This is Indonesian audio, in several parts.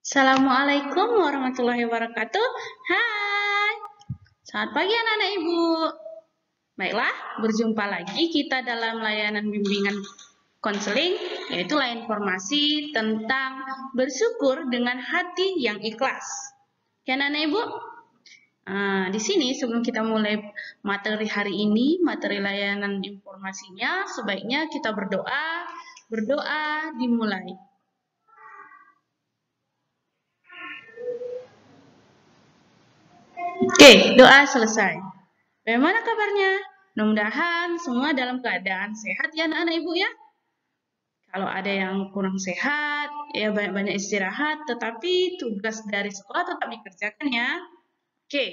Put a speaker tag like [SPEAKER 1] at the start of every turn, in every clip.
[SPEAKER 1] Assalamualaikum warahmatullahi wabarakatuh. Hai, selamat pagi anak-anak ibu. Baiklah, berjumpa lagi kita dalam layanan bimbingan konseling, yaitu layanan informasi tentang bersyukur dengan hati yang ikhlas. Ya anak-anak ibu, di sini sebelum kita mulai materi hari ini, materi layanan informasinya, sebaiknya kita berdoa. Berdoa dimulai. Oke, doa selesai. Bagaimana kabarnya? Mudah-mudahan semua dalam keadaan sehat ya anak-anak ibu ya. Kalau ada yang kurang sehat, ya banyak-banyak istirahat, tetapi tugas dari sekolah tetap dikerjakan ya. Oke.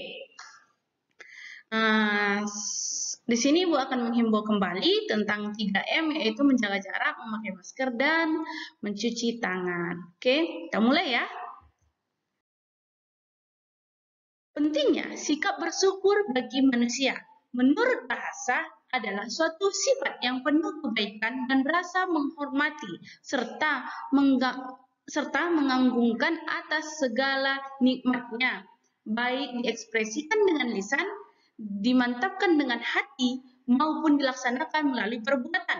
[SPEAKER 1] Di sini Ibu akan menghimbau kembali tentang 3M, yaitu menjaga jarak, memakai masker, dan mencuci tangan. Oke, kita mulai ya. Pentingnya sikap bersyukur bagi manusia. Menurut bahasa adalah suatu sifat yang penuh kebaikan dan rasa menghormati serta menganggungkan atas segala nikmatnya, baik diekspresikan dengan lisan, dimantapkan dengan hati, maupun dilaksanakan melalui perbuatan.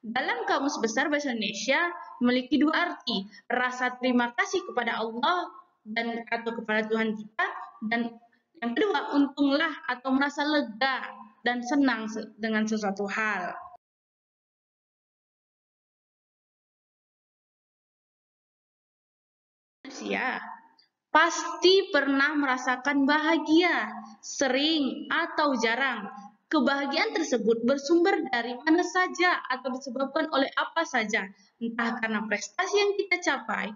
[SPEAKER 1] Dalam Kamus Besar Bahasa Indonesia memiliki dua arti, rasa terima kasih kepada Allah atau kepada Tuhan kita, dan yang kedua, untunglah atau merasa lega dan senang dengan sesuatu hal. Manusia pasti pernah merasakan bahagia, sering atau jarang. Kebahagiaan tersebut bersumber dari mana saja atau disebabkan oleh apa saja, entah karena prestasi yang kita capai,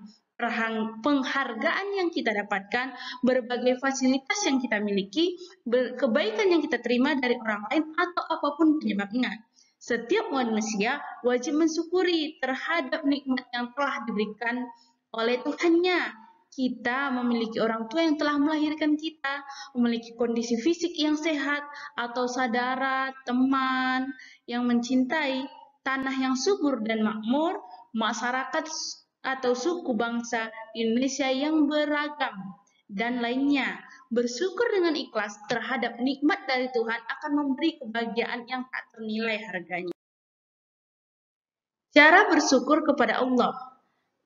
[SPEAKER 1] penghargaan yang kita dapatkan, berbagai fasilitas yang kita miliki, kebaikan yang kita terima dari orang lain, atau apapun penyebabnya. Setiap manusia wajib mensyukuri terhadap nikmat yang telah diberikan oleh Tuhannya. Kita memiliki orang tua yang telah melahirkan kita, memiliki kondisi fisik yang sehat, atau saudara, teman yang mencintai, tanah yang subur dan makmur, masyarakat atau suku bangsa Indonesia yang beragam, dan lainnya. Bersyukur dengan ikhlas terhadap nikmat dari Tuhan akan memberi kebahagiaan yang tak ternilai harganya. Cara bersyukur kepada Allah.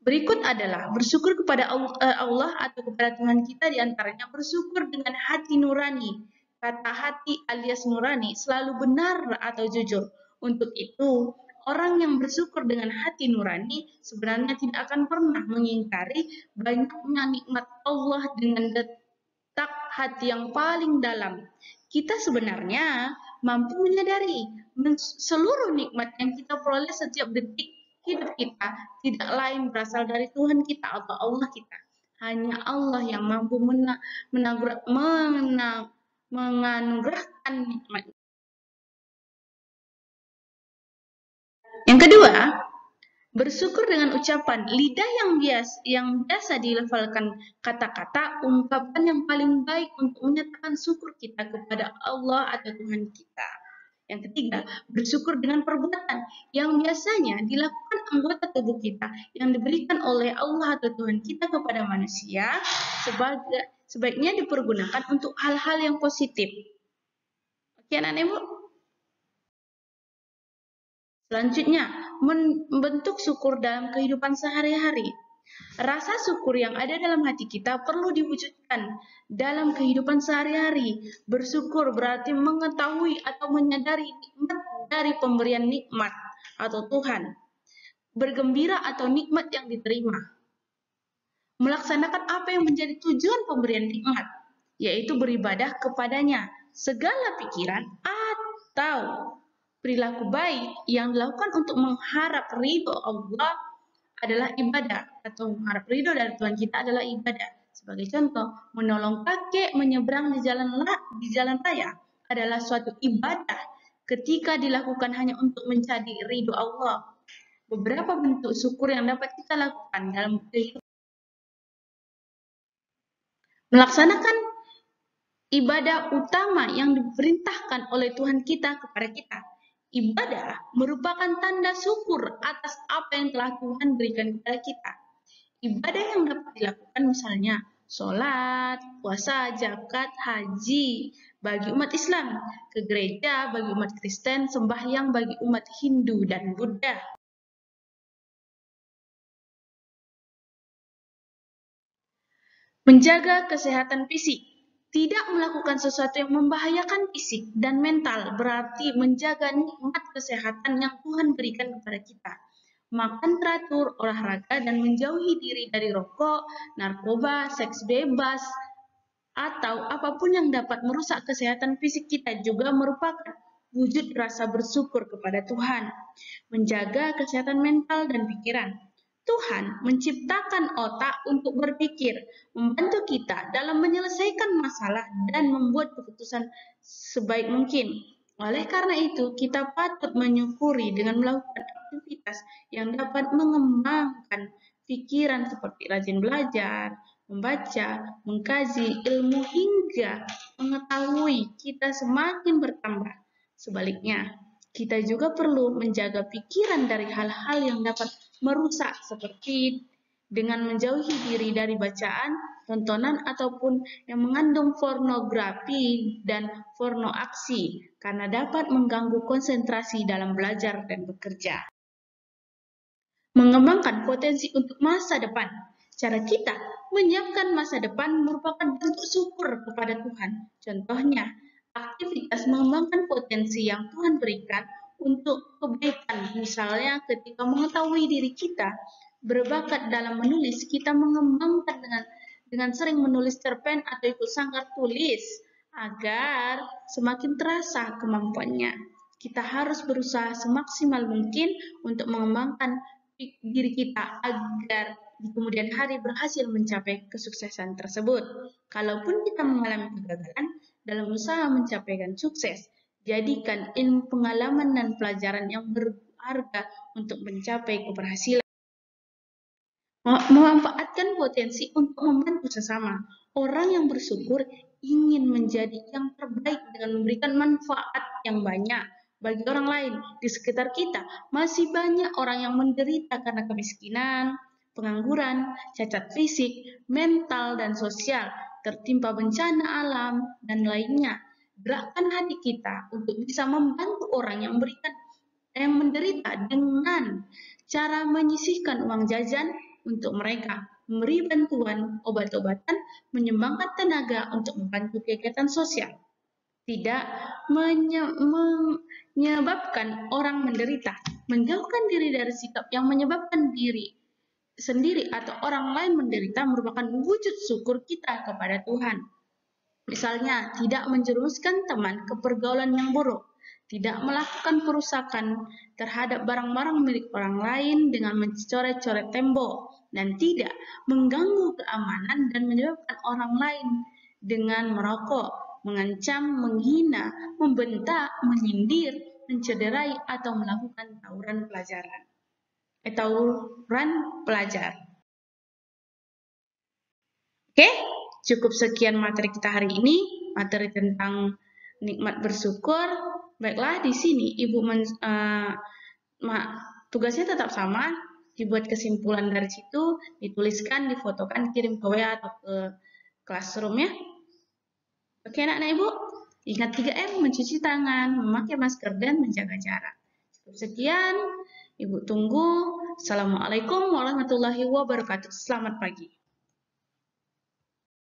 [SPEAKER 1] Berikut adalah bersyukur kepada Allah atau kepada Tuhan kita, diantaranya bersyukur dengan hati nurani. Kata hati alias nurani selalu benar atau jujur. Untuk itu, orang yang bersyukur dengan hati nurani sebenarnya tidak akan pernah mengingkari banyaknya nikmat Allah dengan detak hati yang paling dalam. Kita sebenarnya mampu menyadari seluruh nikmat yang kita peroleh setiap detik hidup kita tidak lain berasal dari Tuhan kita atau Allah kita. Hanya Allah yang mampu menganugerahkan nikmat. Yang kedua, bersyukur dengan ucapan lidah yang biasa dilafalkan kata-kata ungkapan yang paling baik untuk menyatakan syukur kita kepada Allah atau Tuhan kita. Yang ketiga, bersyukur dengan perbuatan yang biasanya dilakukan anggota tubuh kita yang diberikan oleh Allah atau Tuhan kita kepada manusia, sebaiknya dipergunakan untuk hal-hal yang positif. Oke, anak-anak ibu? Selanjutnya, membentuk syukur dalam kehidupan sehari-hari. Rasa syukur yang ada dalam hati kita perlu diwujudkan dalam kehidupan sehari-hari. Bersyukur berarti mengetahui atau menyadari nikmat dari pemberian nikmat atau Tuhan. Bergembira atau nikmat yang diterima. Melaksanakan apa yang menjadi tujuan pemberian nikmat, yaitu beribadah kepadanya. Segala pikiran atau perilaku baik yang dilakukan untuk mengharap ridho Allah adalah ibadah, atau mengharap ridho dari Tuhan kita adalah ibadah. Sebagai contoh, menolong kakek menyeberang di jalan raya adalah suatu ibadah ketika dilakukan hanya untuk mencari ridho Allah. Beberapa bentuk syukur yang dapat kita lakukan dalam kehidupan. Melaksanakan ibadah utama yang diperintahkan oleh Tuhan kita kepada kita. Ibadah merupakan tanda syukur atas apa yang telah Tuhan berikan kepada kita. ibadah yang dapat dilakukan misalnya sholat, puasa, zakat, haji bagi umat Islam, ke gereja bagi umat Kristen, sembahyang bagi umat Hindu dan Buddha. Menjaga kesehatan fisik. Tidak melakukan sesuatu yang membahayakan fisik dan mental berarti menjaga nikmat kesehatan yang Tuhan berikan kepada kita. Makan teratur, olahraga, dan menjauhi diri dari rokok, narkoba, seks bebas, atau apapun yang dapat merusak kesehatan fisik kita juga merupakan wujud rasa bersyukur kepada Tuhan. Menjaga kesehatan mental dan pikiran. Tuhan menciptakan otak untuk berpikir, membantu kita dalam menyelesaikan masalah dan membuat keputusan sebaik mungkin. Oleh karena itu, kita patut menyukuri dengan melakukan aktivitas yang dapat mengembangkan pikiran seperti rajin belajar, membaca, mengkaji ilmu hingga mengetahui kita semakin bertambah. Sebaliknya, kita juga perlu menjaga pikiran dari hal-hal yang dapat merusak seperti dengan menjauhi diri dari bacaan, tontonan, ataupun yang mengandung pornografi dan pornoaksi karena dapat mengganggu konsentrasi dalam belajar dan bekerja. Mengembangkan potensi untuk masa depan. Cara kita menyiapkan masa depan merupakan bentuk syukur kepada Tuhan. Contohnya, aktivitas mengembangkan potensi yang Tuhan berikan untuk kebaikan. Misalnya ketika mengetahui diri kita berbakat dalam menulis, kita mengembangkan dengan sering menulis cerpen atau ikut sanggar tulis agar semakin terasa kemampuannya. Kita harus berusaha semaksimal mungkin untuk mengembangkan diri kita agar di kemudian hari berhasil mencapai kesuksesan tersebut. Kalaupun kita mengalami kegagalan dalam usaha mencapaikan sukses, jadikan ilmu pengalaman dan pelajaran yang berharga untuk mencapai keberhasilan. Memanfaatkan potensi untuk membantu sesama. Orang yang bersyukur ingin menjadi yang terbaik dengan memberikan manfaat yang banyak bagi orang lain di sekitar kita. Masih banyak orang yang menderita karena kemiskinan, pengangguran, cacat fisik, mental, dan sosial, tertimpa bencana alam, dan lainnya. Gerakkan hati kita untuk bisa membantu orang yang menderita dengan cara menyisihkan uang jajan untuk mereka, memberi bantuan obat-obatan, menyumbangkan tenaga untuk membantu kegiatan sosial. Tidak menyebabkan orang menderita, menjauhkan diri dari sikap yang menyebabkan diri sendiri atau orang lain menderita merupakan wujud syukur kita kepada Tuhan. Misalnya, tidak menjerumuskan teman ke pergaulan yang buruk, tidak melakukan perusakan terhadap barang-barang milik orang lain dengan mencoret-coret tembok, dan tidak mengganggu keamanan dan menyebabkan orang lain dengan merokok, mengancam, menghina, membentak, menyindir, mencederai, atau melakukan tawuran pelajar. Oke, cukup sekian materi kita hari ini, materi tentang nikmat bersyukur. Baiklah, di sini Ibu tugasnya tetap sama, dibuat kesimpulan dari situ, dituliskan, difotokan, kirim ke WA atau ke classroom ya. Oke anak-anak Ibu, ingat 3M, mencuci tangan, memakai masker, dan menjaga jarak. Cukup sekian, Ibu tunggu. Assalamualaikum warahmatullahi wabarakatuh. Selamat pagi.